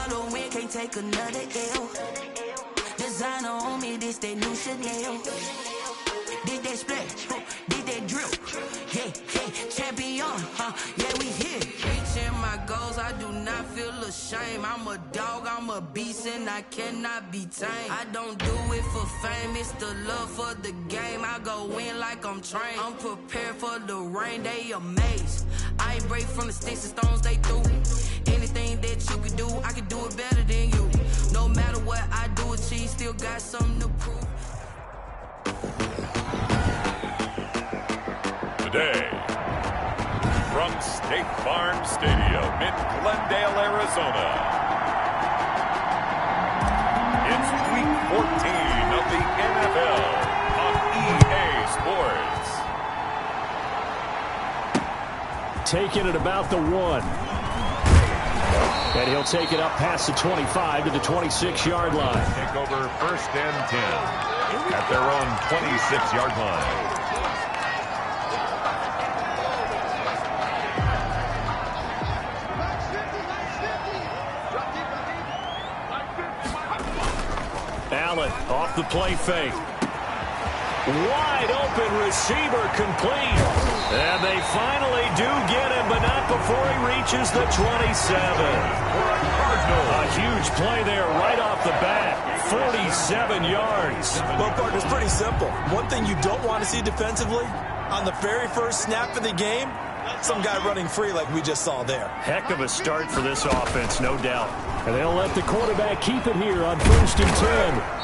for the win, can't take another L. Designer on me, this that new Chanel. Did that splash, did that drip. Yeah, champion, yeah, we here. Reaching my goals, I do not feel ashamed. I'm a dog, I'm a beast, and I cannot be tamed. I don't do it for fame, it's the love for the game. I go in like I'm trained. I'm prepared for the rain, they amazed. I ain't break from the sticks and stones they threw. Anything that you can do, I can do it better than you. No matter what I do, achieve, still got something to prove. Today, from State Farm Stadium in Glendale, Arizona, it's Week 14 of the NFL on EA Sports. Taking it about the 1. And he'll take it up past the 25 to the 26-yard line. Take over 1st and 10 at their own 26-yard line. Allen off the play fake. Wide open receiver complete. And they finally do get him, but not before he reaches the 27. A huge play there right off the bat. 47 yards. Well, partner, it's pretty simple. One thing you don't want to see defensively, on the very first snap of the game, some guy running free like we just saw there. Heck of a start for this offense, no doubt. And they'll let the quarterback keep it here on 1st and 10.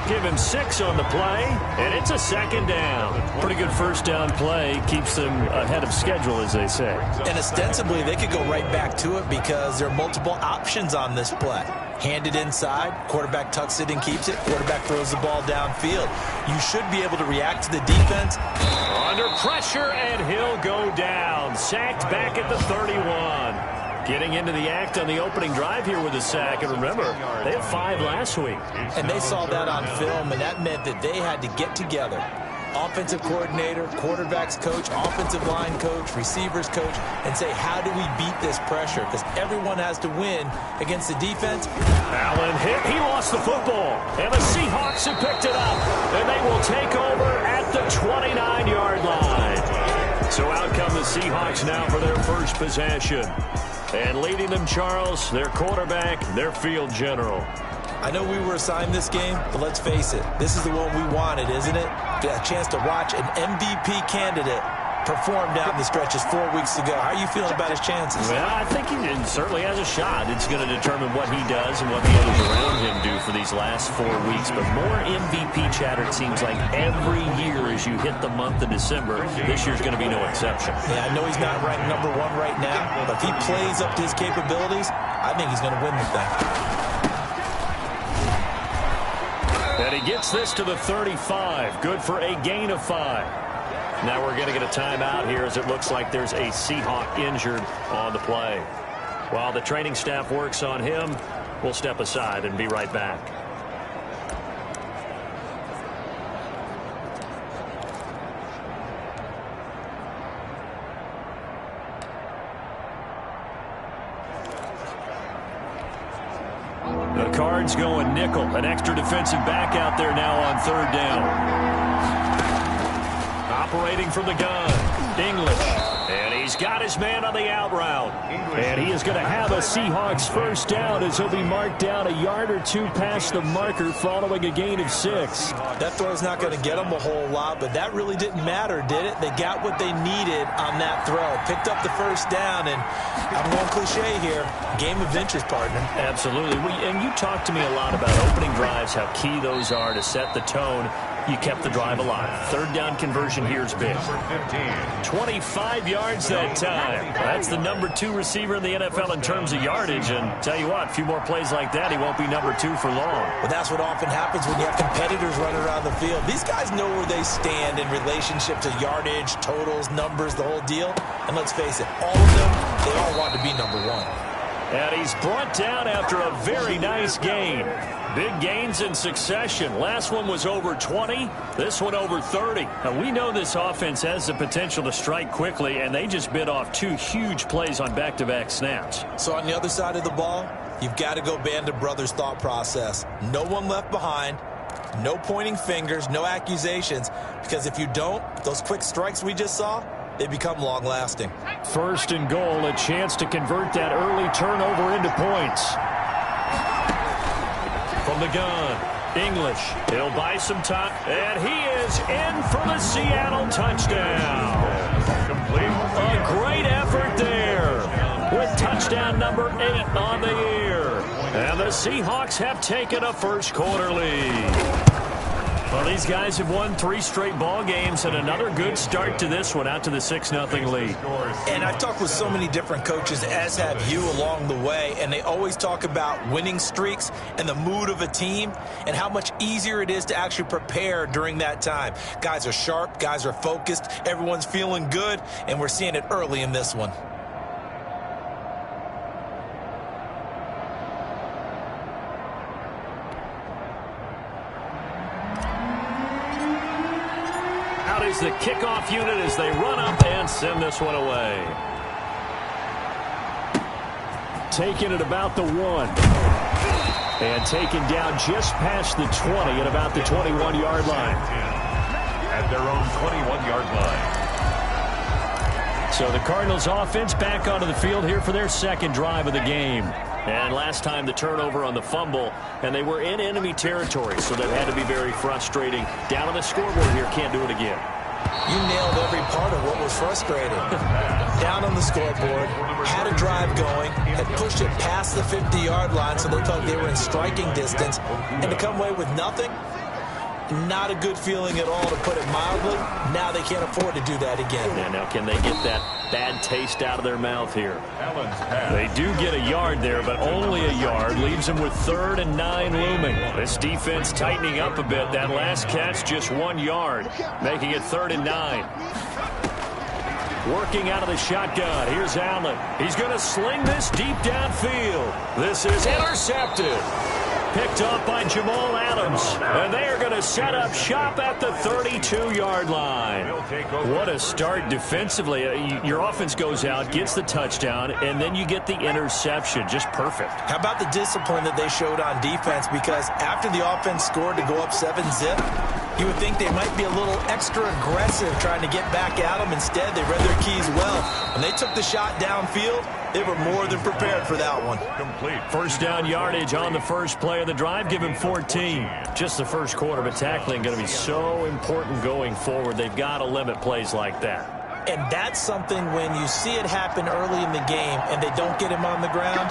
Give him 6 on the play, and it's a 2nd down. Pretty good first down play. Keeps them ahead of schedule, as they say. And ostensibly, they could go right back to it because there are multiple options on this play. Hand it inside, quarterback tucks it and keeps it, quarterback throws the ball downfield. You should be able to react to the defense. Under pressure, and he'll go down. Sacked back at the 31. Getting into the act on the opening drive here with a sack. And remember, they had 5 last week. And they saw that on film, and that meant that they had to get together. Offensive coordinator, quarterback's coach, offensive line coach, receivers coach, and say, how do we beat this pressure? Because everyone has to win against the defense. Allen hit. He lost the football. And the Seahawks have picked it up. And they will take over at the 29-yard line. So out come the Seahawks now for their first possession. And leading them, Charles, their quarterback, their field general. I know we were assigned this game, but let's face it, this is the one we wanted, isn't it? A chance to watch an MVP candidate perform down the stretches 4 weeks ago. How are you feeling about his chances? Well, I think he certainly has a shot. It's going to determine what he does and what the others around him do for these last 4 weeks. But more MVP chatter, it seems like, every year as you hit the month of December. This year's going to be no exception. Yeah, I know he's not ranked #1 right now, but if he plays up to his capabilities, I think he's going to win the thing. And he gets this to the 35. Good for a gain of 5. Now we're going to get a timeout here as it looks like there's a Seahawk injured on the play. While the training staff works on him, we'll step aside and be right back. The Cards going nickel. An extra defensive back out there now on 3rd down. Operating from the gun, English. And he's got his man on the out route. And he is going to have a Seahawks first down as he'll be marked down a yard or 2 past the marker following a gain of 6. That throw's not going to get them a whole lot, but that really didn't matter, did it? They got what they needed on that throw. Picked up the first down, and I'm going cliche here, game of inches, partner. Absolutely. And you talked to me a lot about opening drives, how key those are to set the tone. You kept the drive alive. 3rd down conversion here is big. 25 yards that time. That's the #2 receiver in the NFL in terms of yardage. And tell you what, a few more plays like that, he won't be #2 for long. But that's what often happens when you have competitors running around the field. These guys know where they stand in relationship to yardage, totals, numbers, the whole deal. And let's face it, all of them, they all want to be #1. And he's brought down after a very nice gain. Big gains in succession. Last one was over 20. This one over 30. Now, we know this offense has the potential to strike quickly, and they just bit off 2 huge plays on back-to-back snaps. So on the other side of the ball, you've got to go Band of Brothers thought process. No one left behind. No pointing fingers. No accusations. Because if you don't, those quick strikes we just saw, they become long-lasting. 1st and goal, a chance to convert that early turnover into points. From the gun, English. He'll buy some time, and he is in for the Seattle touchdown. Complete. A great effort there with touchdown number 8 on the year. And the Seahawks have taken a first quarter lead. Well, these guys have won 3 straight ball games and another good start to this one out to the 6-0 lead. And I've talked with so many different coaches, as have you, along the way, and they always talk about winning streaks and the mood of a team and how much easier it is to actually prepare during that time. Guys are sharp, guys are focused, everyone's feeling good, and we're seeing it early in this one. Is the kickoff unit as they run up and send this one away. Taken at about the 1. And taken down just past the 20 at about the 21-yard line. At their own 21-yard line. So the Cardinals offense back onto the field here for their 2nd drive of the game. And last time the turnover on the fumble, and they were in enemy territory, so that had to be very frustrating. Down on the scoreboard here, can't do it again. You nailed every part of what was frustrating. Down on the scoreboard, had a drive going, had pushed it past the 50-yard line so they thought they were in striking distance, and to come away with nothing, not a good feeling at all, to put it mildly. Now they can't afford to do that again. Yeah, now can they get that bad taste out of their mouth here? They do get a yard there, but only a yard. Leaves them with 3rd and 9 looming. This defense tightening up a bit. That last catch, just 1 yard, making it 3rd and 9. Working out of the shotgun. Here's Allen. He's going to sling this deep downfield. This is intercepted. Picked off by Jamal Adams. And they are going to set up shop at the 32-yard line. What a start defensively. Your offense goes out, gets the touchdown, and then you get the interception. Just perfect. How about the discipline that they showed on defense? Because after the offense scored to go up 7-zip, you would think they might be a little extra aggressive trying to get back at them. Instead, they read their keys well. When they took the shot downfield, they were more than prepared for that one. Complete. 1st down yardage on the first play of the drive. Give him 14. Just the first quarter, but tackling going to be so important going forward. They've got to limit plays like that. And that's something when you see it happen early in the game and they don't get him on the ground,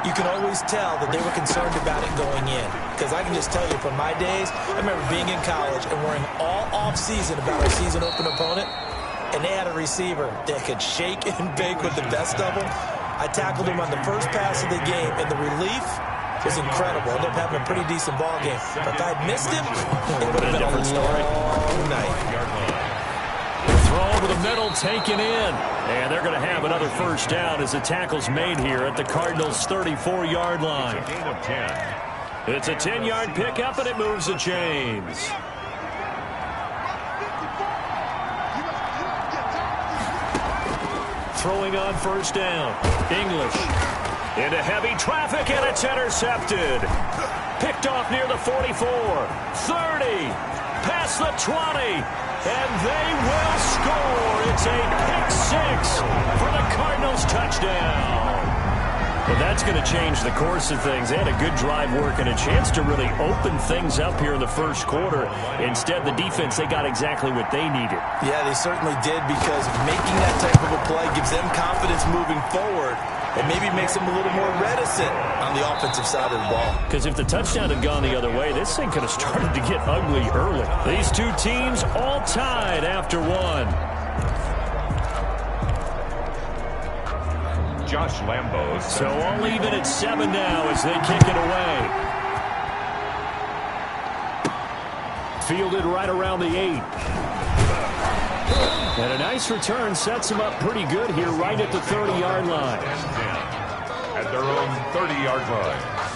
you can always tell that they were concerned about it going in. Because I can just tell you from my days, I remember being in college and worrying all off-season about our season open opponent, and they had a receiver that could shake and bake with the best of them. I tackled him on the first pass of the game, and the relief was incredible. I ended up having a pretty decent ball game. But if I'd missed him, it would have been a long night. Throw over the middle, taken in. And they're going to have another first down as the tackle's made here at the Cardinals' 34-yard line. Gain of 10. It's a 10-yard pickup, and it moves the chains. Throwing on first down. English into heavy traffic, and it's intercepted. Picked off near the 44, 30, past the 20, and they will score. It's a pick 6 for the Cardinals touchdown. But that's going to change the course of things. They had a good drive work and a chance to really open things up here in the first quarter. Instead, the defense, they got exactly what they needed. Yeah, they certainly did, because making that type of a play gives them confidence moving forward and maybe makes them a little more reticent on the offensive side of the ball. Because if the touchdown had gone the other way, this thing could have started to get ugly early. These two teams all tied after one. Josh Lambo. So all even at 7 now as they kick it away. Fielded right around the 8. And a nice return sets him up pretty good here right at the 30-yard line. at their own 30-yard line.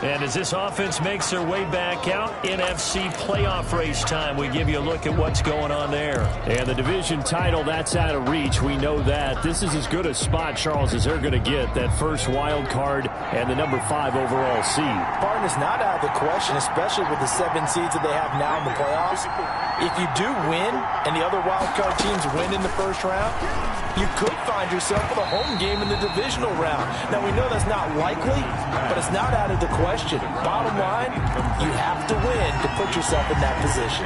And as this offense makes their way back out, NFC playoff race time, we give you a look at what's going on there. And the division title, that's out of reach. We know that. This is as good a spot, Charles, as they're going to get. That first wild card and the number 5 overall seed. Barton is not out of the question, especially with the 7 seeds that they have now in the playoffs. If you do win and the other wild card teams win in the first round, you could find yourself with a home game in the divisional round. Now, we know that's not likely, but it's not out of the question. Bottom line, you have to win to put yourself in that position.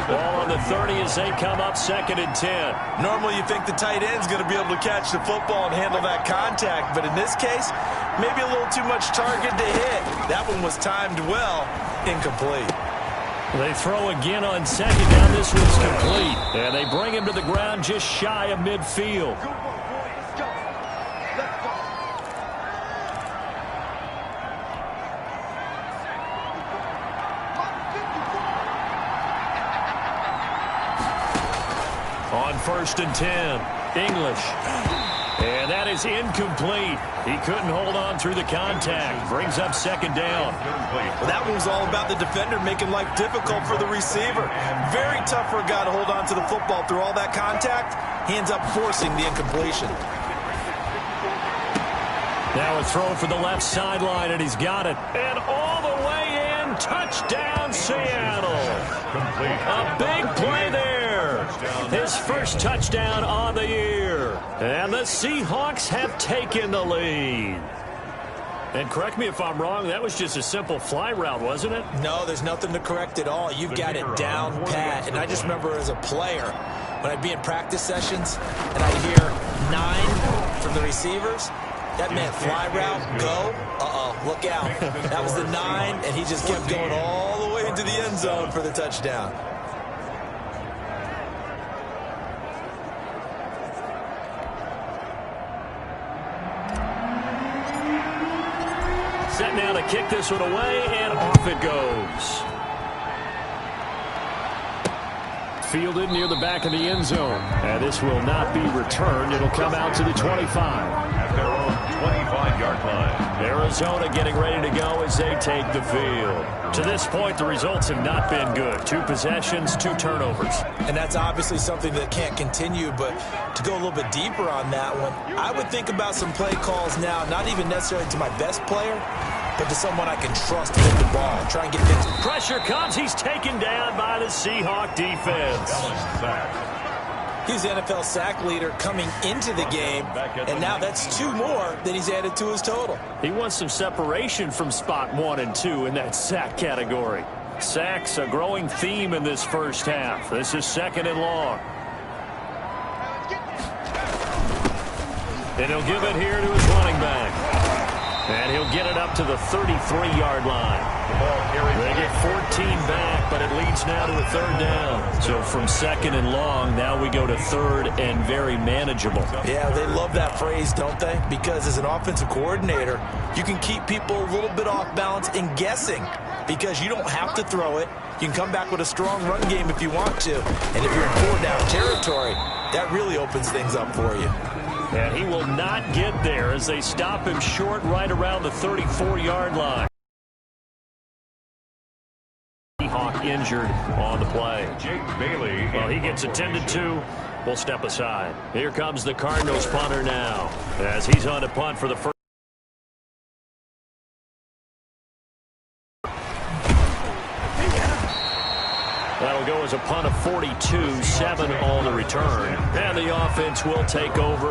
Ball on the 30 as they come up 2nd and 10. Normally, you think the tight end's going to be able to catch the football and handle that contact, but in this case, maybe a little too much target to hit. That one was timed well, incomplete. They throw again on 2nd down. This one's complete. And they bring him to the ground just shy of midfield. On 1st and 10, English. And that is incomplete. He couldn't hold on through the contact. Brings up 2nd down. Well, that one was all about the defender making life difficult for the receiver. Very tough for a guy to hold on to the football through all that contact. He ends up forcing the incompletion. Now a throw for the left sideline, and he's got it. And all the way in, touchdown Seattle. A big play there. His first touchdown on the year. And the Seahawks have taken the lead. And correct me if I'm wrong, that was just a simple fly route, wasn't it? No, there's nothing to correct at all. You've got it down pat. And I just remember as a player, when I'd be in practice sessions and I'd hear 9 from the receivers, that meant fly route, go, look out. That was the 9, and he just kept going all the way into the end zone for the touchdown. Set now to kick this one away, and off it goes. Fielded near the back of the end zone. And this will not be returned. It'll come out to the 25. At their own 25-yard line. Arizona getting ready to go as they take the field. To this point, the results have not been good. 2 possessions, 2 turnovers. And that's obviously something that can't continue, but to go a little bit deeper on that one, I would think about some play calls now, not even necessarily to my best player, but to someone I can trust with the ball. Try and get things. Pressure comes. He's taken down by the Seahawk defense. He's the NFL sack leader coming into the game, and now that's 2 more that he's added to his total. He wants some separation from spot 1 and 2 in that sack category. Sacks, a growing theme in this first half. This is 2nd and long. And he'll give it here to his running back. And he'll get it up to the 33-yard line. They get 14 back, but it leads now to a 3rd down. So from 2nd and long, now we go to 3rd and very manageable. Yeah, they love that phrase, don't they? Because as an offensive coordinator, you can keep people a little bit off balance and guessing because you don't have to throw it. You can come back with a strong run game if you want to. And if you're in 4-down territory, that really opens things up for you. And he will not get there as they stop him short right around the 34-yard line. Seahawk injured on the play. Jake Bailey. Well, he gets attended to. We'll step aside. Here comes the Cardinals punter now as he's on to punt for the first. That'll go as a punt of 42, 7 on the return. And the offense will take over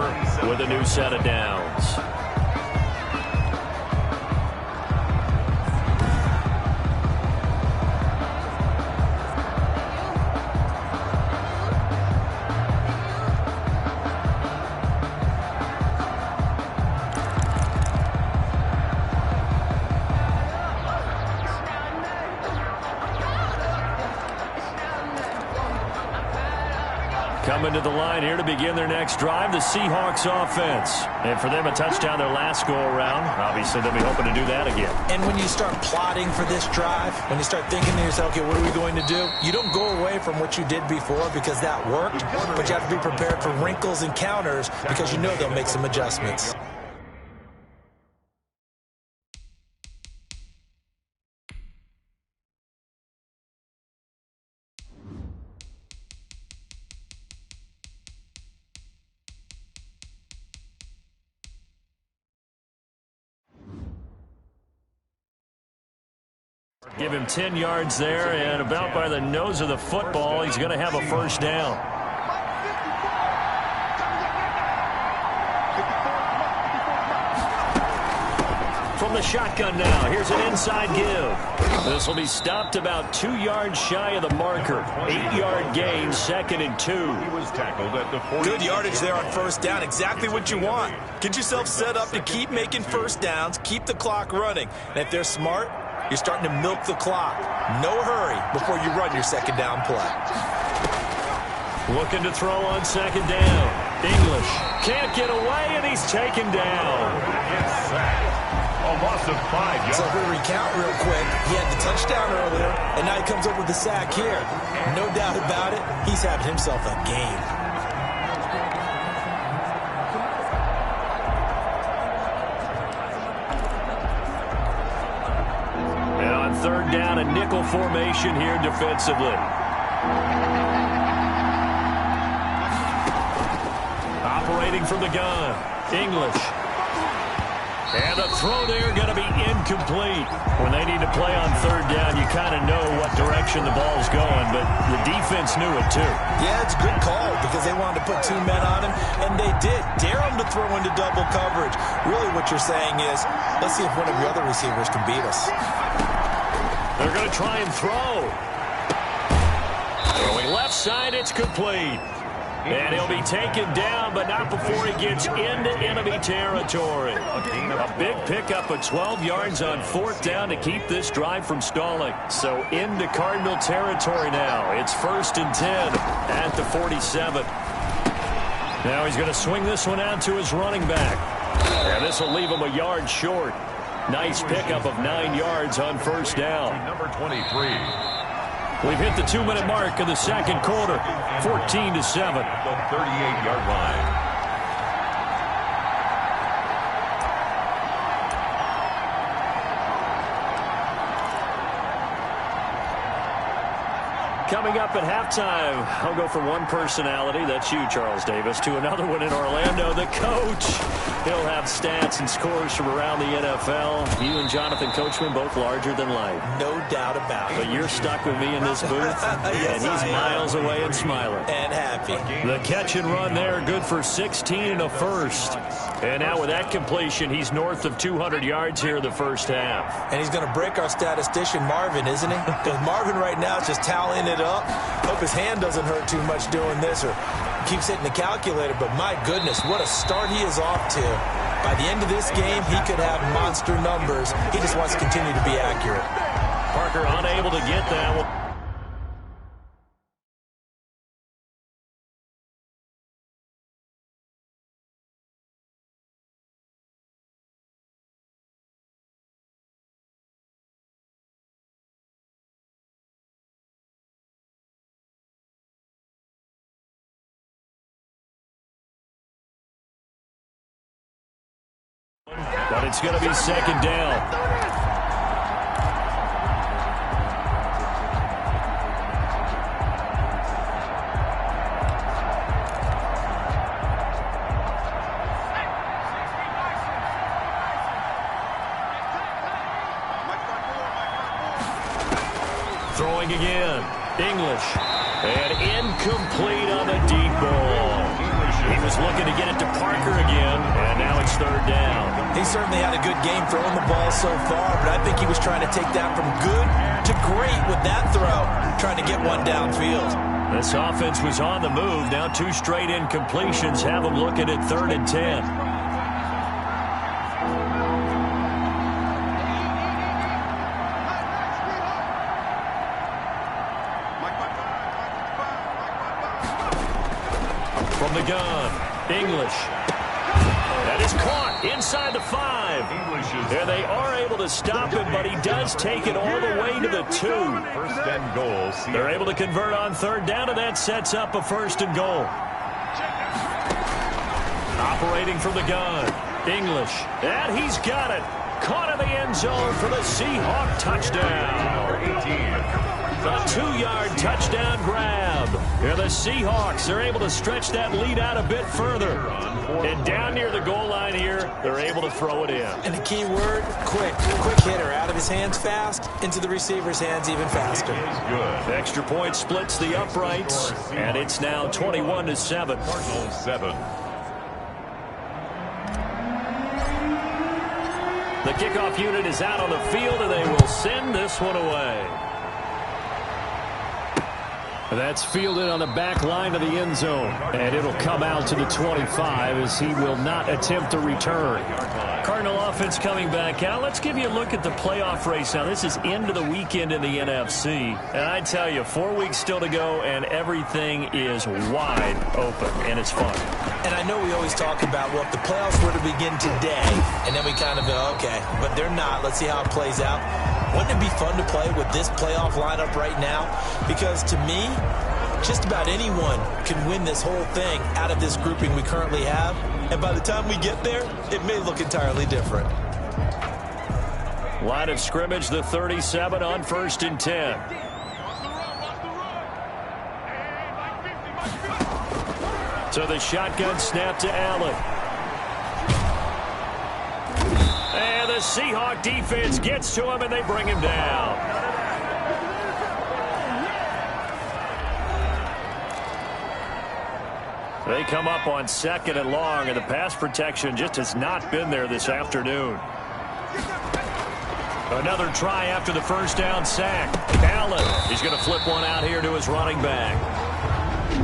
with a new set of downs. Coming to the line here to begin their next drive, the Seahawks offense. And for them, a touchdown their last go-around. Obviously, they'll be hoping to do that again. And when you start plotting for this drive, when you start thinking to yourself, okay, what are we going to do? You don't go away from what you did before because that worked, but you have to be prepared for wrinkles and counters because you know they'll make some adjustments. Give him 10 yards there, and about by the nose of the football, he's going to have a first down. From the shotgun now, here's an inside give. This will be stopped about 2 yards shy of the marker. 8-yard gain, 2nd and 2. He was tackled at the 40. Good yardage there on first down. Exactly what you want. Get yourself set up to keep making first downs, keep the clock running. And if they're smart, you're starting to milk the clock. No hurry before you run your second down play. Looking to throw on second down. English can't get away, and he's taken down. Yes, a loss of 5 yards. So if we recount real quick, he had the touchdown earlier, and now he comes up with the sack here. No doubt about it, he's having himself a game. And on third down, a nickel formation here defensively. Operating from the gun, English. And the throw there going to be incomplete. When they need to play on third down, you kind of know what direction the ball's going, but the defense knew it too. Yeah, it's a good call because they wanted to put 2 men on him, and they did. Dare him to throw into double coverage. Really what you're saying is, let's see if one of your other receivers can beat us. They're going to try and throw. Throwing left side, it's complete. And he'll be taken down, but not before he gets into enemy territory. A big pickup of 12 yards on fourth down to keep this drive from stalling. So into Cardinal territory now. It's 1st and 10 at the 47. Now he's going to swing this one out to his running back. And this will leave him a yard short. Nice pickup of 9 yards on first down. Number 23. We've hit the 2-minute mark of the second quarter, 14-7. The 38-yard line. Coming up at halftime, I'll go from one personality, that's you, Charles Davis, to another one in Orlando, the coach. He'll have stats and scores from around the NFL. You and Jonathan Coachman, both larger than life. No doubt about it. But you're stuck with me in this booth, Yes, and he's miles away and smiling. And happy. The catch and run there, good for 16 and a first. And now with that completion, he's north of 200 yards here in the first half. And he's going to break our statistician, Marvin, isn't he? Because Marvin right now is just tallying it up. Hope his hand doesn't hurt too much doing this or keeps hitting the calculator. But my goodness, what a start he is off to. By the end of this game, he could have monster numbers. He just wants to continue to be accurate. Parker unable to get that one. But it's going to be second down. Throwing again. English. And incomplete on the deep ball. He was looking to get it to Parker again, and now it's third down. He certainly had a good game throwing the ball so far, but I think he was trying to take that from good to great with that throw, trying to get one downfield. This offense was on the move. Now 2 straight incompletions have them looking at 3rd and 10. From the gun, English. That is caught inside the 5. And they are able to stop him, but he does take it all the way to the 2. First and goal. They're able to convert on third down, and that sets up a 1st and goal. Operating from the gun, English. And he's got it. Caught in the end zone for the Seahawk touchdown. Number 18. A 2-yard touchdown grab. Here the Seahawks are able to stretch that lead out a bit further. And down near the goal line here, they're able to throw it in. And the key word, quick. Quick hitter. Out of his hands fast, into the receiver's hands even faster. Good. Extra point splits the uprights, and it's now 21-7. Cardinals 7. The kickoff unit is out on the field, and they will send this one away. That's fielded on the back line of the end zone, and it'll come out to the 25 as he will not attempt to return. Cardinal offense coming back out. Let's give you a look at the playoff race now. This is into the weekend in the NFC, and I tell you, 4 weeks still to go, and everything is wide open, and it's fun. And I know we always talk about, well, if the playoffs were to begin today, and then we kind of go, okay, but they're not. Let's see how it plays out. Wouldn't it be fun to play with this playoff lineup right now? Because to me, just about anyone can win this whole thing out of this grouping we currently have. And by the time we get there, it may look entirely different. Line of scrimmage, the 37 on 1st and 10. So the shotgun snap to Allen. And the Seahawk defense gets to him, and they bring him down. They come up on 2nd and long, and the pass protection just has not been there this afternoon. Another try after the first down sack. Allen, he's going to flip one out here to his running back.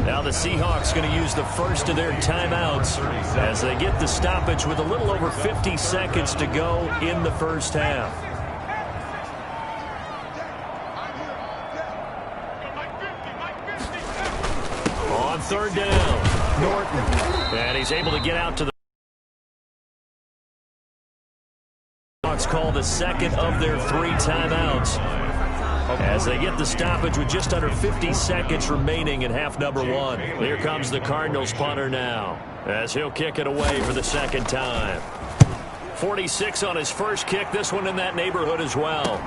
Now the Seahawks going to use the first of their timeouts as they get the stoppage with a little over 50 seconds to go in the first half. On 3rd down, Norton. And he's able to get out to the Seahawks call the second of their 3 timeouts as they get the stoppage with just under 50 seconds remaining in half number 1. Here comes the Cardinals punter now as he'll kick it away for the 2nd time. 46 on his first kick, this one in that neighborhood as well.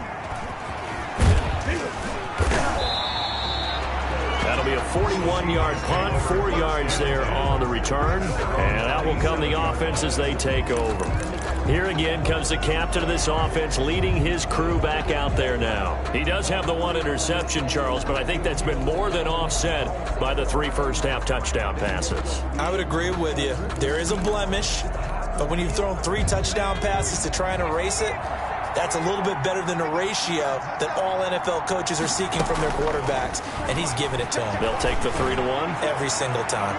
That'll be a 41-yard punt, 4 yards there on the return, and out will come the offense as they take over. Here again comes the captain of this offense leading his crew back out there now. He does have the 1 interception, Charles, but I think that's been more than offset by the 3 first-half touchdown passes. I would agree with you. There is a blemish, but when you've thrown 3 touchdown passes to try and erase it, that's a little bit better than the ratio that all NFL coaches are seeking from their quarterbacks, and he's giving it to them. They'll take the 3-1? Every single time.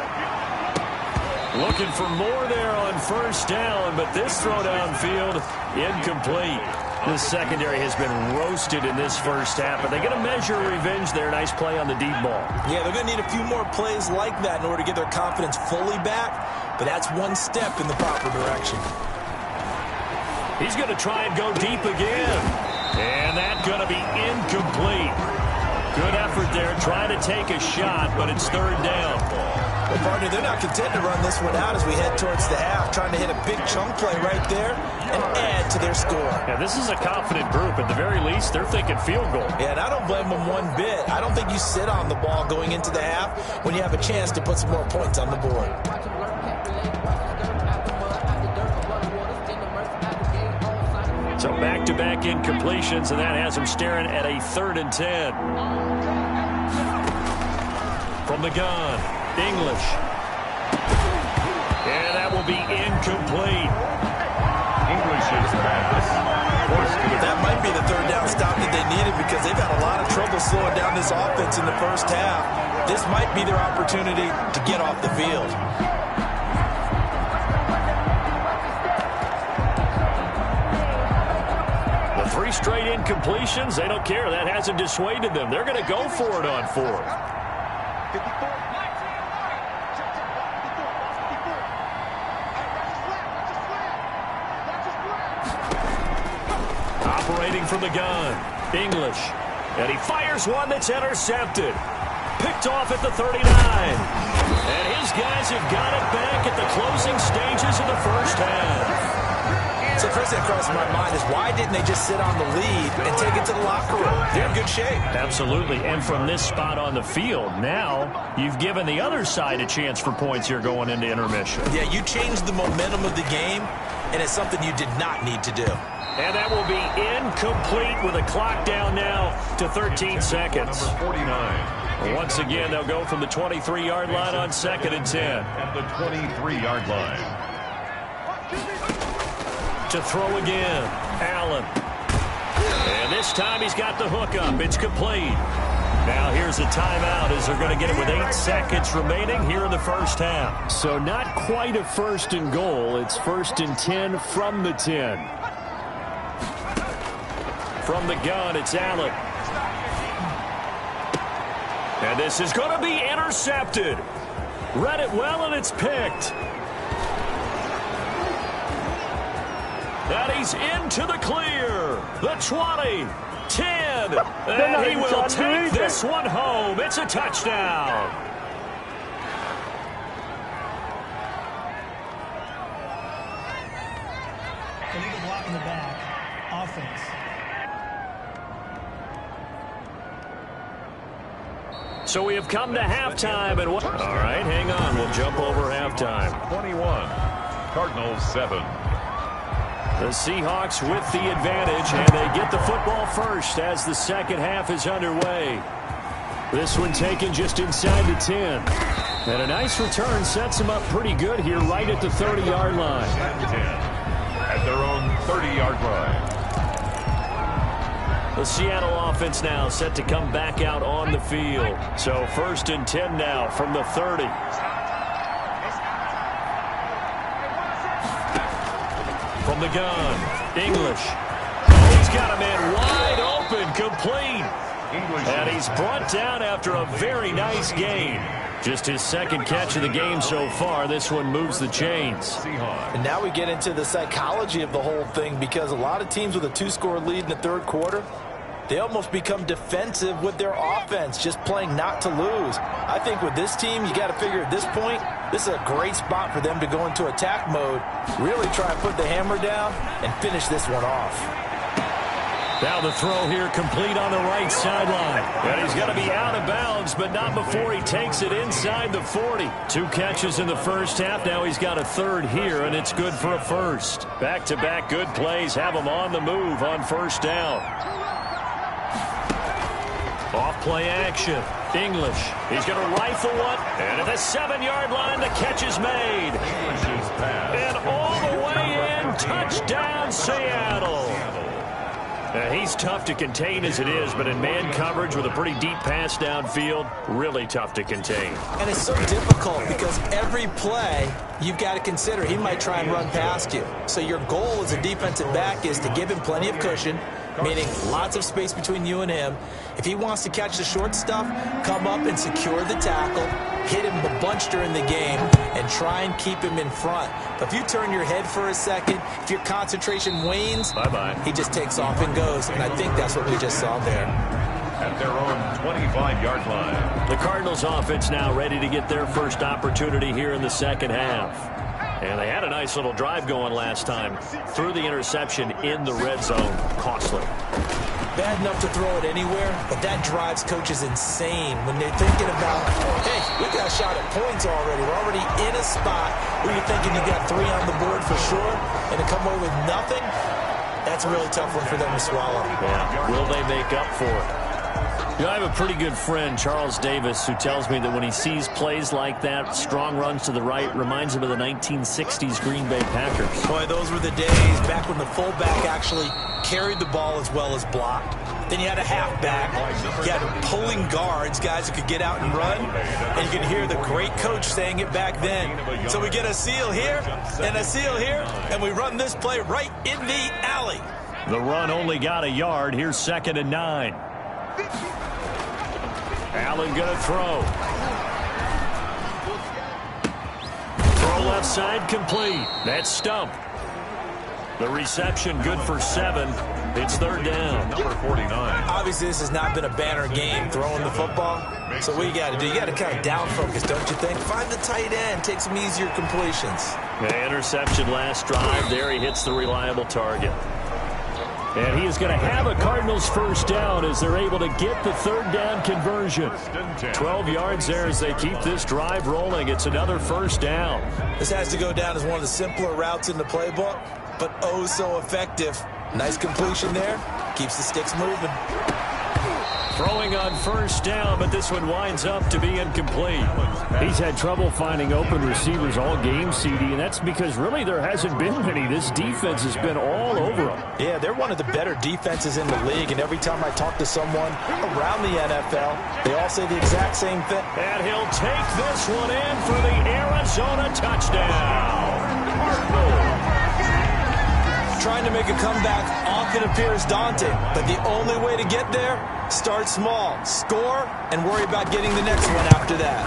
Looking for more there on first down, but this throw downfield incomplete. This secondary has been roasted in this first half, but they're going to measure revenge there. Nice play on the deep ball. Yeah, they're going to need a few more plays like that in order to get their confidence fully back, but that's one step in the proper direction. He's going to try and go deep again, and that's going to be incomplete. Good effort there, trying to take a shot, but it's 3rd down. Well, partner, they're not content to run this one out as we head towards the half, trying to hit a big chunk play right there and add to their score. Yeah, this is a confident group. At the very least, they're thinking field goal. Yeah, and I don't blame them one bit. I don't think you sit on the ball going into the half when you have a chance to put some more points on the board. So back-to-back incompletions, and that has him staring at a 3rd and 10. From the gun, English. And that will be incomplete. English's pass. That might be the 3rd down stop that they needed because they've had a lot of trouble slowing down this offense in the first half. This might be their opportunity to get off the field. The 3 straight incompletions, they don't care. That hasn't dissuaded them. They're going to go for it on 4th. Operating from the gun, English. And he fires one that's intercepted. Picked off at the 39. And his guys have got it back at the closing stages of the first half. So, Chris, question that crosses my mind is why didn't they just sit on the lead and take it to the locker room? They're in good shape. Absolutely. And from this spot on the field, now you've given the other side a chance for points here going into intermission. Yeah, you changed the momentum of the game, and it's something you did not need to do. And that will be incomplete with a clock down now to 13 seconds. Number 49. Once again, they'll go from the 23-yard line on 2nd and 10. At the 23-yard line. To throw again, Allen. And this time he's got the hook up. It's complete. Now here's a timeout as they're going to get it with 8 seconds remaining here in the first half. So not quite a 1st and goal. It's 1st and 10 from the 10. From the gun, it's Allen. And this is going to be intercepted. Read it well, and it's picked. And he's into the clear. The 20, 10. And he will take this one home. It's a touchdown. Illegal block in the back. Offense. So we have come to halftime. And all right, hang on. We'll jump over halftime. 21. Cardinals 7. The Seahawks with the advantage, and they get the football first as the second half is underway. This one taken just inside the 10. And a nice return sets them up pretty good here right at the 30-yard line. 10. At their own 30-yard line. The Seattle offense now set to come back out on the field. So 1st and 10 now from the 30. From the gun, English. He's got a man wide open, complete. And he's brought down after a very nice gain. Just his 2nd catch of the game so far. This one moves the chains. And now we get into the psychology of the whole thing, because a lot of teams with a 2-score lead in the 3rd quarter, they almost become defensive with their offense, just playing not to lose. I think with this team, you got to figure at this point, this is a great spot for them to go into attack mode, really try and put the hammer down and finish this one off. Now the throw here complete on the right sideline. And he's going to be out of bounds, but not before he takes it inside the 40. 2 catches in the first half. Now he's got a 3rd here, and it's good for a 1st. Back-to-back good plays have him on the move on 1st down. Off-play action. English. He's going to rifle one. And at the 7-yard line, the catch is made. And all the way in, touchdown Seattle. Now, he's tough to contain as it is, but in man coverage with a pretty deep pass downfield, really tough to contain. And it's so difficult because every play you've got to consider he might try and run past you. So your goal as a defensive back is to give him plenty of cushion, meaning lots of space between you and him. If he wants to catch the short stuff, come up and secure the tackle, hit him a bunch during the game, and try and keep him in front. But if you turn your head for a second, if your concentration wanes, he just takes off and goes. And I think that's what we just saw there. At their own 25-yard line. The Cardinals offense now ready to get their first opportunity here in the second half. And they had a nice little drive going last time. Threw the interception in the red zone. Costly. Bad enough to throw it anywhere, but that drives coaches insane when they're thinking about, hey, we got a shot at points already. We're already in a spot where you're thinking you got 3 on the board for sure, and to come away with nothing, that's a really tough one for them to swallow. Yeah. Will they make up for it? You know, I have a pretty good friend, Charles Davis, who tells me that when he sees plays like that, strong runs to the right, reminds him of the 1960s Green Bay Packers. Boy, those were the days back when the fullback actually carried the ball as well as blocked. Then you had a halfback. You had pulling guards, guys who could get out and run. And you could hear the great coach saying it back then. So we get a seal here and a seal here, and we run this play right in the alley. The run only got a yard. Here's 2nd and 9. Allen going to throw. Throw left side complete. That's Stump. The reception good for 7. It's 3rd down. Number 49. Obviously, this has not been a banner game throwing the football. So what you got to do, you got to kind of down focus, don't you think? Find the tight end, take some easier completions. Interception last drive. There he hits the reliable target. And he is going to have a Cardinals first down as they're able to get the third down conversion. 12 yards there as they keep this drive rolling. It's another first down. This has to go down as one of the simpler routes in the playbook, but oh so effective. Nice completion there. Keeps the sticks moving. Throwing on first down, but this one winds up to be incomplete. He's had trouble finding open receivers all game, CD, and that's because really there hasn't been many. This defense has been all over them. Yeah, they're one of the better defenses in the league, and every time I talk to someone around the NFL, they all say the exact same thing. And he'll take this one in for the Arizona touchdown. Trying to make a comeback often appears daunting, but the only way to get there, start small, score, and worry about getting the next one after that.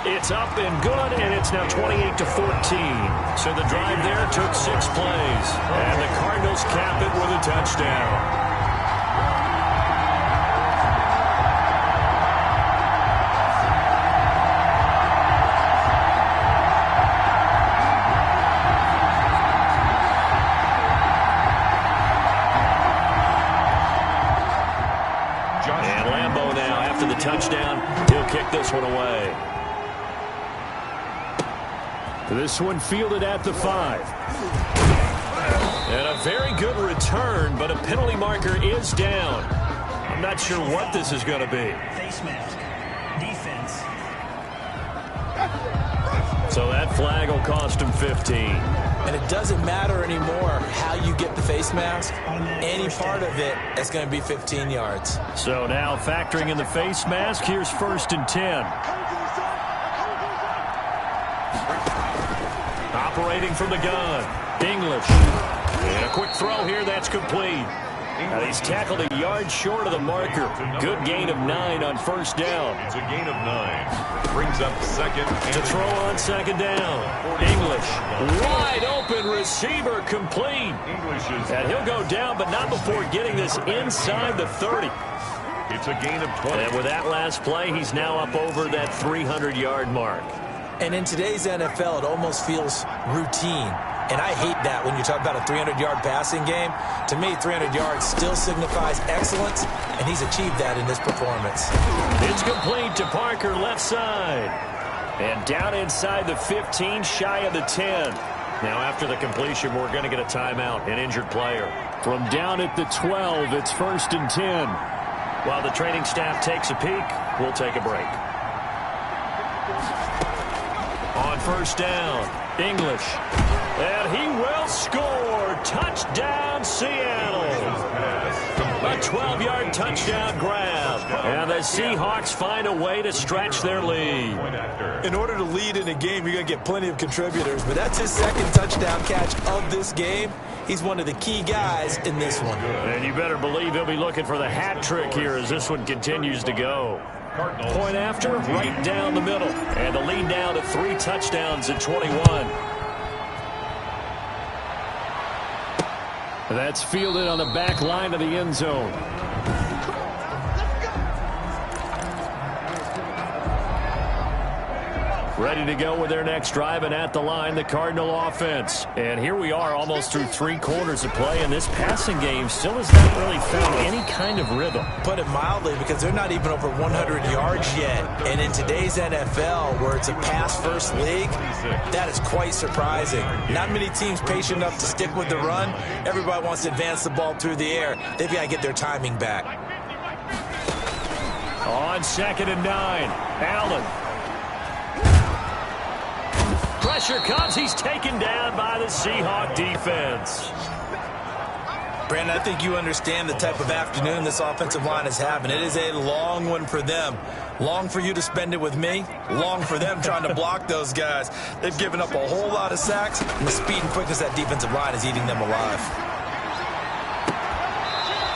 It's up and good, and it's now 28-14. So the drive there took 6 plays, and the Cardinals cap it with a touchdown. Touchdown. He'll kick this one away. This one fielded at the 5. And a very good return, but a penalty marker is down. I'm not sure what this is going to be. Face mask. Defense. So that flag will cost him 15. And it doesn't matter anymore how you get the face mask. Any part of it, that's going to be 15 yards. So now factoring in the face mask, here's 1st and 10. Operating from the gun, English. And a quick throw here, that's complete. Now he's tackled a yard short of the marker. Good gain of 9 on first down. It's a gain of 9. Brings up second. To throw on second down. English. Wide open receiver complete. And he'll go down, but not before getting this inside the 30. It's a gain of 20. And with that last play, he's now up over that 300-yard mark. And in today's NFL, it almost feels routine. And I hate that when you talk about a 300-yard passing game. To me, 300 yards still signifies excellence, and he's achieved that in this performance. It's complete to Parker, left side. And down inside the 15, shy of the 10. Now, after the completion, we're going to get a timeout, an injured player. From down at the 12, it's 1st and 10. While the training staff takes a peek, we'll take a break. On first down, English. And he will score. Touchdown, Seattle. A 12-yard touchdown grab. And the Seahawks find a way to stretch their lead. In order to lead in a game, you're going to get plenty of contributors. But that's his second touchdown catch of this game. He's one of the key guys in this one. And you better believe he'll be looking for the hat trick here as this one continues to go. Point after, right down the middle. And the lead down to 3 touchdowns at 21. That's fielded on the back line of the end zone. Ready to go with their next drive, and at the line, the Cardinal offense. And here we are almost through 3 quarters of play, and this passing game still has not really found any kind of rhythm. Put it mildly, because they're not even over 100 yards yet. And in today's NFL, where it's a pass-first league, that is quite surprising. Not many teams patient enough to stick with the run. Everybody wants to advance the ball through the air. They've got to get their timing back. On 2nd and 9, Allen. Pressure comes. He's taken down by the Seahawk defense. Brandon, I think you understand the type of afternoon this offensive line is having. It is a long one for them. Long for you to spend it with me. Long for them trying to block those guys. They've given up a whole lot of sacks, and the speed and quickness of that defensive line is eating them alive.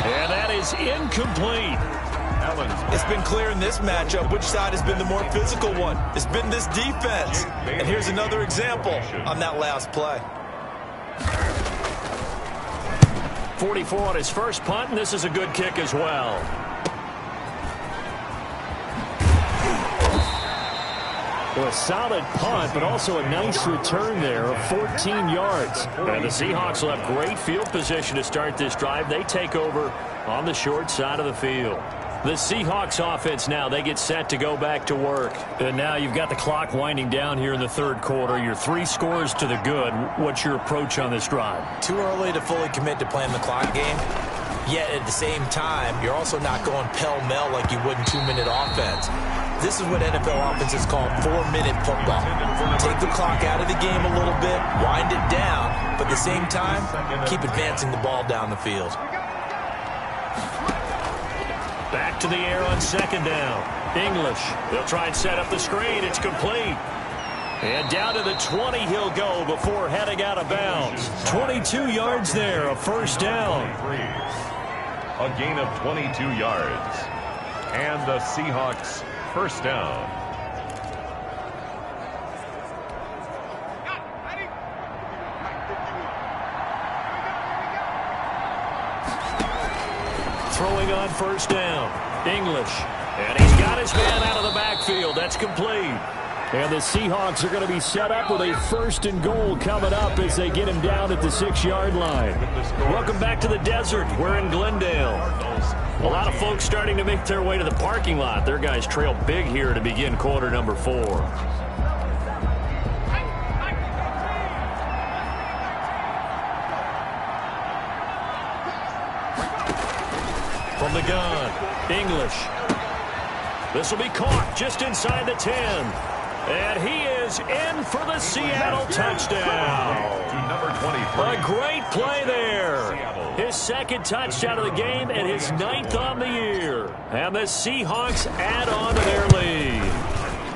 And that is incomplete. It's been clear in this matchup which side has been the more physical one. It's been this defense. And here's another example on that last play. 44 on his first punt, and this is a good kick as well. Well, a solid punt, but also a nice return there of 14 yards. And the Seahawks will have great field position to start this drive. They take over on the short side of the field. The Seahawks offense now, they get set to go back to work. And now you've got the clock winding down here in the third quarter. Your 3 scores to the good. What's your approach on this drive? Too early to fully commit to playing the clock game. Yet at the same time, you're also not going pell-mell like you would in 2-minute offense. This is what NFL offenses call 4-minute football. Take the clock out of the game a little bit, wind it down, but at the same time, keep advancing the ball down the field. Back to the air on second down. English. They'll try and set up the screen. It's complete. And down to the 20 he'll go before heading out of bounds. 22 yards there, a first down. A gain of 22 yards. And the Seahawks first down. Throwing on first down. English. And he's got his man out of the backfield. That's complete. And the Seahawks are going to be set up with a first and goal coming up as they get him down at the 6-yard line. Welcome back to the desert. We're in Glendale. A lot of folks starting to make their way to the parking lot. Their guys trail big here to begin quarter number 4. From the gun, English. This will be caught just inside the 10. And he is in for the Seattle touchdown. A great play there. His second touchdown of the game and his 9th on the year. And the Seahawks add on to their lead.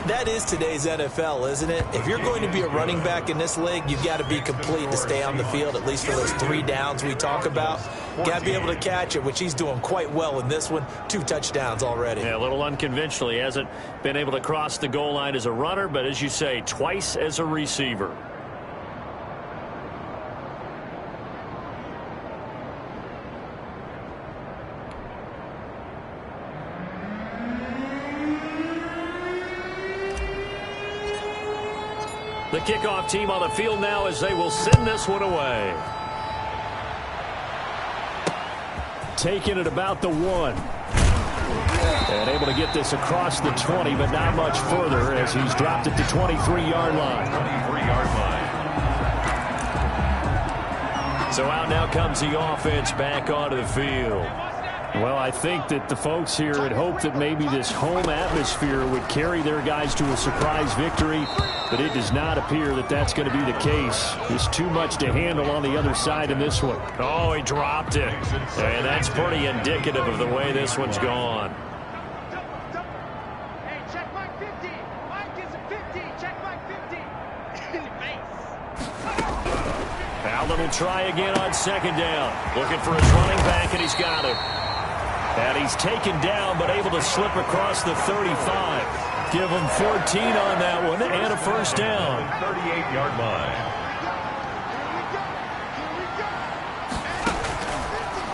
That is today's NFL, isn't it? If you're going to be a running back in this league, you've got to be complete to stay on the field, at least for those 3 downs we talk about. Got to be able to catch it, which he's doing quite well in this one. 2 touchdowns already. Yeah, a little unconventional. He hasn't been able to cross the goal line as a runner, but as you say, twice as a receiver. The kickoff team on the field now as they will send this one away. Taking it about the 1. And able to get this across the 20, but not much further as he's dropped it to 23-yard line. 23-yard line. So out now comes the offense back onto the field. Well, I think that the folks here had hoped that maybe this home atmosphere would carry their guys to a surprise victory, but it does not appear that that's going to be the case. There's too much to handle on the other side in this one. Oh, he dropped it. And that's pretty indicative of the way this one's gone. Hey, check Mike 50. Mike is a 50. Check Mike 50. Allen will try again on second down. Looking for his running back, and he's got it. And he's taken down, but able to slip across the 35. Give him 14 on that one, and a first down. 38-yard line.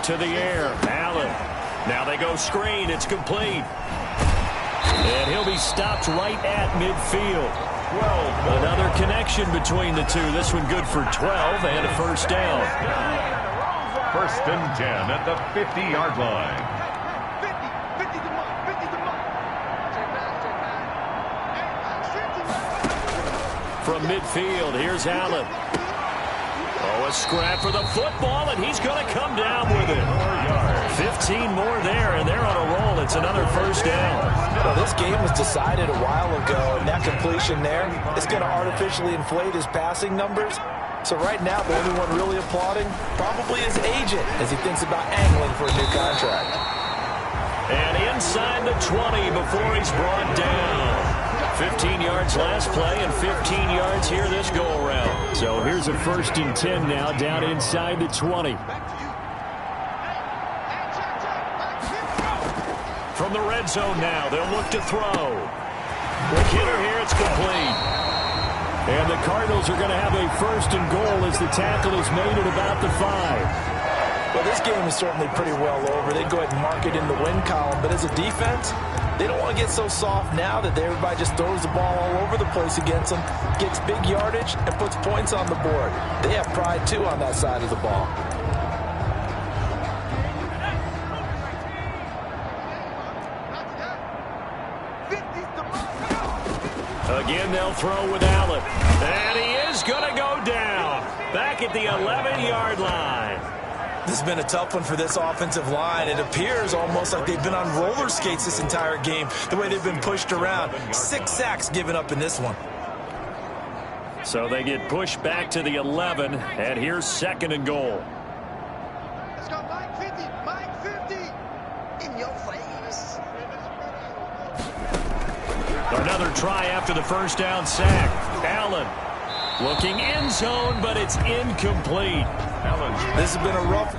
To the air, Allen. Now they go screen. It's complete. And he'll be stopped right at midfield. Another connection between the two. This one good for 12 and a first down. First and 10 at the 50-yard line. From midfield, here's Allen. Oh, a scrap for the football, and he's going to come down with it. 15 more there, and they're on a roll. It's another first down. Well, this game was decided a while ago, and that completion there is going to artificially inflate his passing numbers. So right now, the only one really applauding probably his agent as he thinks about angling for a new contract. And inside the 20 before he's brought down. 15 yards last play and 15 yards here this go-around. So here's a first and 10 now down inside the 20. From the red zone now, they'll look to throw. Quick hitter here, it's complete. And the Cardinals are going to have a first and goal as the tackle is made at about the 5. Well, this game is certainly pretty well over. They'd go ahead and mark it in the win column, but as a defense, They don't want to get so soft now that everybody just throws the ball all over the place against them, gets big yardage, and puts points on the board. They have pride, too, on that side of the ball. Again, they'll throw with Allen. And he is going to go down. Back at the 11-yard line. This has been a tough one for this offensive line. It appears almost like they've been on roller skates this entire game, the way they've been pushed around. 6 sacks given up in this one. So they get pushed back to the 11, and here's 2nd and goal. Let's go, Mike 50, Mike 50. In your face. Another try after the first down sack. Allen looking end zone, but it's incomplete. This has been a rough.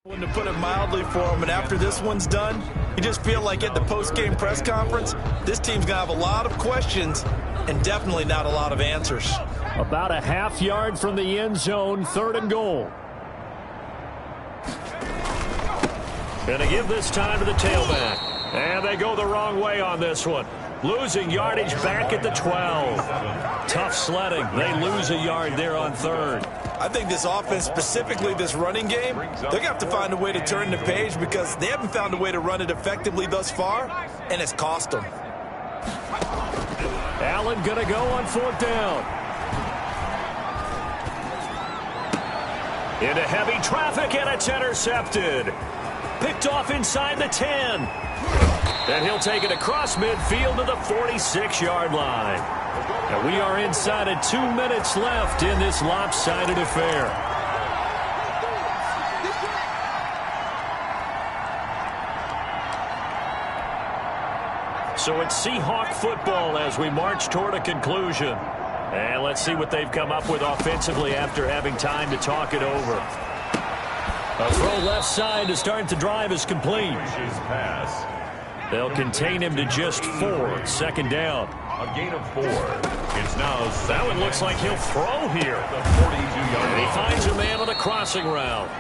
To put it mildly for him, and after this one's done, you just feel like at the post-game press conference, this team's going to have a lot of questions and definitely not a lot of answers. About a half yard from the end zone, 3rd and goal. Gonna give this time to the tailback. And they go the wrong way on this one. Losing yardage back at the 12. Tough sledding. They lose a yard there on 3rd. I think this offense, specifically this running game, they're going to have to find a way to turn the page because they haven't found a way to run it effectively thus far, and it's cost them. Allen going to go on 4th down. Into heavy traffic, and it's intercepted. Picked off inside the 10. And he'll take it across midfield to the 46-yard line. And we are inside of 2 minutes left in this lopsided affair. So it's Seahawk football as we march toward a conclusion. And let's see what they've come up with offensively after having time to talk it over. A throw left side to start the drive is complete. They'll contain him to just 4. 2nd down. A gain of 4. It's now that one looks like he'll throw here. And he finds a man on a crossing route.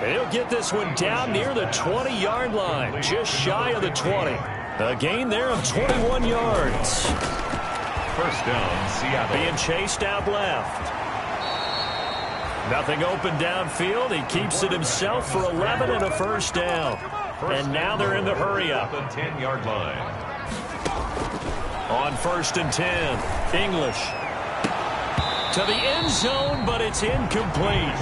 And he'll get this one down near the 20-yard line, just shy of the 20. A gain there of 21 yards. First down, Seattle. Being chased out left. Nothing open downfield. He keeps it himself for 11 and a first down. And now they're in the hurry-up. The 10-yard line. On 1st and 10, English. To the end zone, but it's incomplete.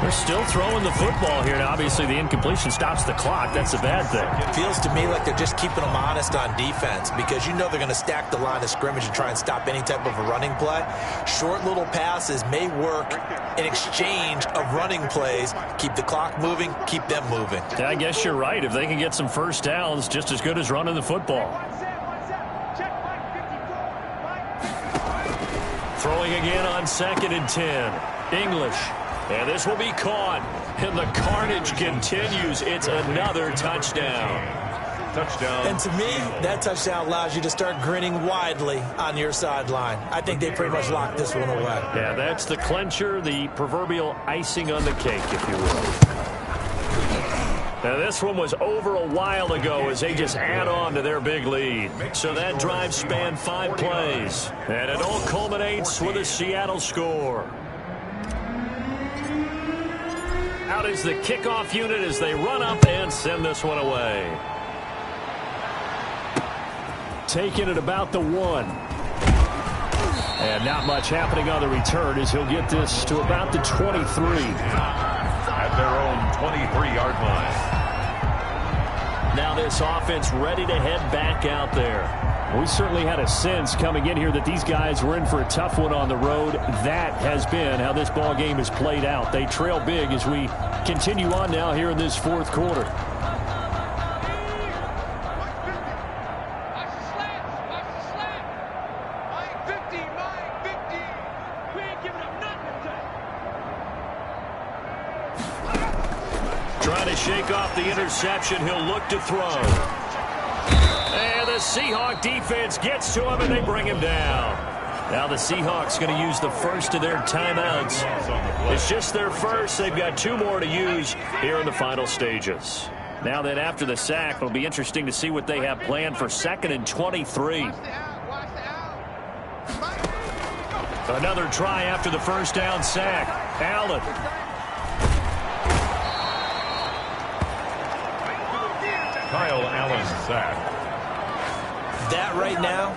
They're still throwing the football here. Now, obviously, the incompletion stops the clock. That's a bad thing. It feels to me like they're just keeping them honest on defense because you know they're going to stack the line of scrimmage and try and stop any type of a running play. Short little passes may work in exchange of running plays. Keep the clock moving, keep them moving. Yeah, I guess you're right. If they can get some first downs, just as good as running the football. Throwing again on 2nd and 10. English. And this will be caught. And the carnage continues. It's another touchdown. touchdown. And to me, that touchdown allows you to start grinning widely on your sideline. I think they pretty much locked this one away. Yeah, that's the clincher, the proverbial icing on the cake, if you will. Now, this one was over a while ago as they just add on to their big lead. So that drive spanned 5 plays. And it all culminates with a Seattle score. Out is the kickoff unit as they run up and send this one away. Taking it about the 1. And not much happening on the return as he'll get this to about the 23. At their own 23-yard line. Now this offense ready to head back out there. We certainly had a sense coming in here that these guys were in for a tough one on the road. That has been how this ball game has played out. They trail big as we continue on now here in this fourth quarter. Trying to shake off the interception. He'll look to throw. And the Seahawk defense gets to him, and they bring him down. Now the Seahawks going to use the first of their timeouts. It's just their first. They've got 2 more to use here in the final stages. Now then, after the sack, it'll be interesting to see what they have planned for 2nd and 23. Another try after the first down sack. Allen. Kyle Allen sack. That right now,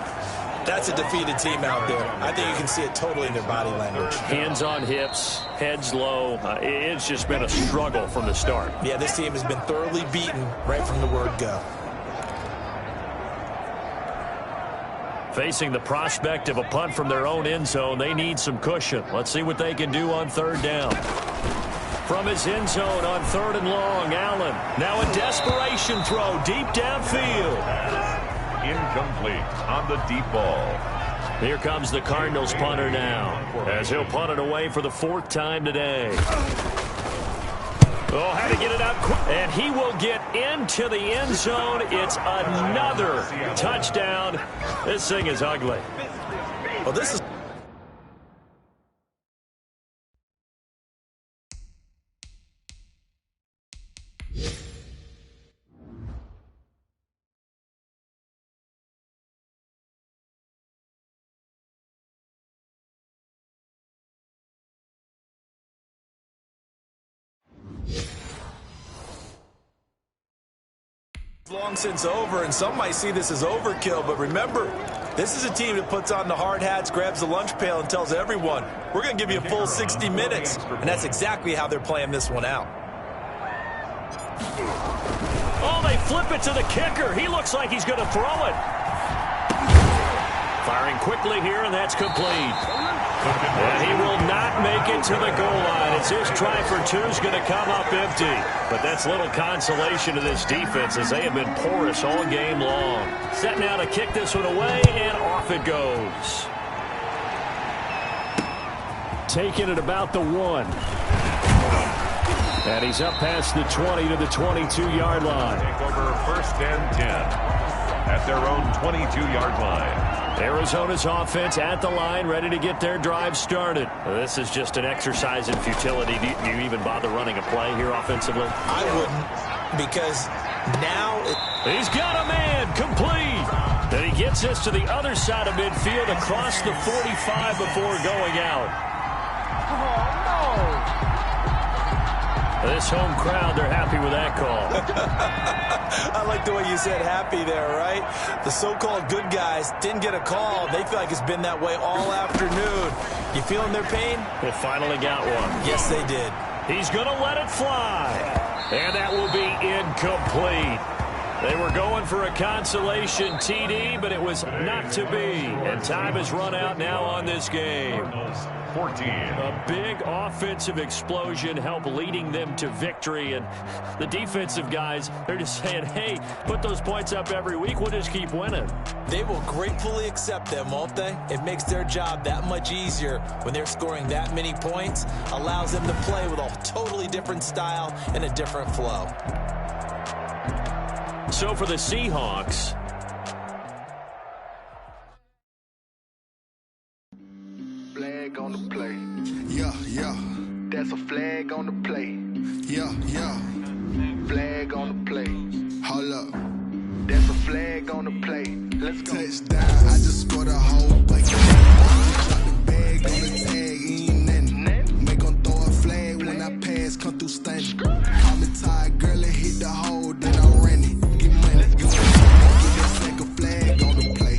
that's a defeated team out there. I think you can see it totally in their body language. Hands on hips, heads low. It's just been a struggle from the start. Yeah, this team has been thoroughly beaten right from the word go. Facing the prospect of a punt from their own end zone, they need some cushion. Let's see what they can do on 3rd down. From his end zone on 3rd and long, Allen. Now a desperation throw deep downfield. Incomplete on the deep ball. Here comes the Cardinals punter now, as he'll punt it away for the 4th time today. Oh, had to get it out quick. And he will get into the end zone. It's another touchdown. This thing is ugly. Well, this is... long since over, and some might see this as overkill, but remember, this is a team that puts on the hard hats, grabs the lunch pail, and tells everyone, we're going to give you a full 60 minutes, and that's exactly how they're playing this one out. Oh, they flip it to the kicker. He looks like he's going to throw it. Firing quickly here, and that's complete. And he will not make it to the goal line as his try for 2 is going to come up empty. But that's little consolation to this defense as they have been porous all game long. Set now to kick this one away, and off it goes. Taking it about the 1. And he's up past the 20 to the 22-yard line. Take over 1st and 10 at their own 22-yard line. Arizona's offense at the line, ready to get their drive started. This is just an exercise in futility. Do you even bother running a play here offensively? I wouldn't, because now... He's got a man, complete. Then he gets this to the other side of midfield across the 45 before going out. Oh, no. This home crowd, they're happy with that call. I like the way you said happy there, right? The so-called good guys didn't get a call. They feel like it's been that way all afternoon. You feeling their pain? They finally got one. Yes, they did. He's going to let it fly. And that will be incomplete. They were going for a consolation TD, but it was not to be. And time has run out now on this game. 14. A big offensive explosion helped leading them to victory. And the defensive guys, they're just saying, hey, put those points up every week. We'll just keep winning. They will gratefully accept them, won't they? It makes their job that much easier when they're scoring that many points. Allows them to play with a totally different style and a different flow. So for the Seahawks, flag on the play. Yeah, yeah. That's a flag on the play. Yeah, yeah. Flag on the play. Hold up. That's a flag on the play. Let's go. Touchdown, I just scored a whole bucket. Drop the bag on the tag, ain't nothing. Make 'em throw a flag when I pass, come through stunning. Call me tired, girl, and hit the hole, then I ran it. Get money, get that second flag on the play.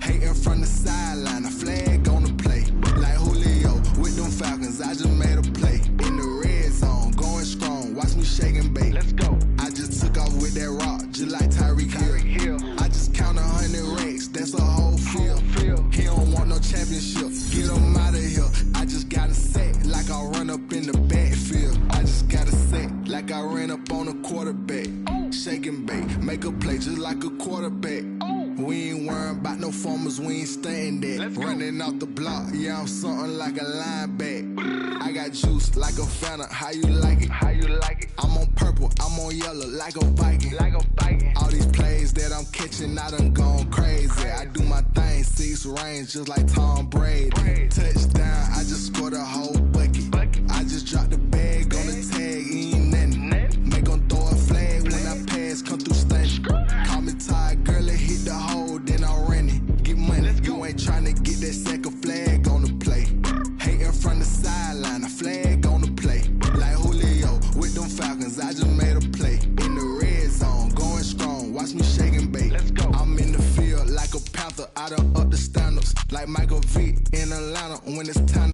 Hating from the sideline, a flag on the play. Like Julio with them Falcons, I just made a play. In the red zone, going strong, watch me shake and bake. Let's go. I just took off with that rock, just like Tyreek Hill. I just count 100 racks, that's a whole field. He don't want no championship, get him out of here. I just got a set, like I run up in the backfield. I just got a set, like I ran up on a quarterback. Shake and bake, make a play just like a quarterback. We ain't worrying about no formers, we ain't staying there. Running off the block, yeah, I'm something like a linebacker. I got juice like a Fanta, how you like it? How you like it? I'm on purple, I'm on yellow, like a Viking. Like a Viking. All these plays that I'm catching, I done gone crazy. I do my thing, 6 range, just like Tom Brady. Touchdown, I just scored a whole bucket. I just dropped the bag on the tag, ain't nothing. Make 'em throw a flag when I pass, come through stunning. Call me tired, girl, and hit the hole, then I ran it. Get money, you ain't tryna get that second flag on the play. Hating from the sideline, a flag on the play. Like Julio with them Falcons, I just made a play. In the red zone, going strong, watch me shake and bake. Let's go. I'm in the field like a panther, I done up the standards. Like Michael Vick in Atlanta when it's time.